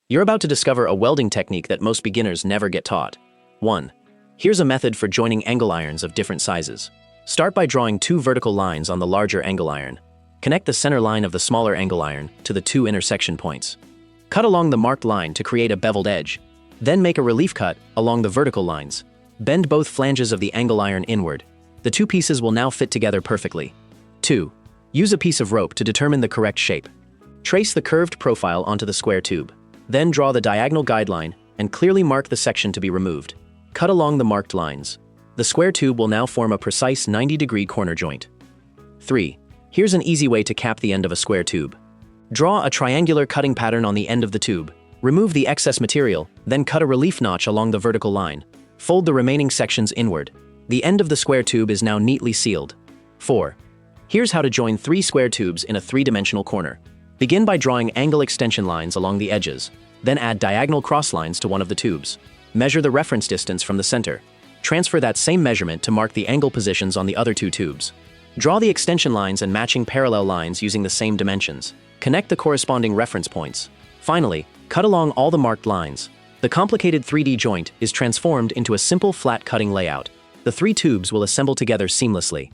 You're about to discover a welding technique that most beginners never get taught. 1. Here's a method for joining angle irons of different sizes. Start by drawing 2 vertical lines on the larger angle iron. Connect the center line of the smaller angle iron to the 2 intersection points. Cut along the marked line to create a beveled edge. Then make a relief cut along the vertical lines. Bend both flanges of the angle iron inward. The 2 pieces will now fit together perfectly. 2. Use a piece of rope to determine the correct shape. Trace the curved profile onto the square tube. Then draw the diagonal guideline and clearly mark the section to be removed. Cut along the marked lines. The square tube will now form a precise 90-degree corner joint. 3. Here's an easy way to cap the end of a square tube. Draw a triangular cutting pattern on the end of the tube. Remove the excess material, then cut a relief notch along the vertical line. Fold the remaining sections inward. The end of the square tube is now neatly sealed. 4. Here's how to join 3 square tubes in a 3-dimensional corner. Begin by drawing angle extension lines along the edges. Then add diagonal cross lines to one of the tubes. Measure the reference distance from the center. Transfer that same measurement to mark the angle positions on the other 2 tubes. Draw the extension lines and matching parallel lines using the same dimensions. Connect the corresponding reference points. Finally, cut along all the marked lines. The complicated 3D joint is transformed into a simple flat cutting layout. The 3 tubes will assemble together seamlessly.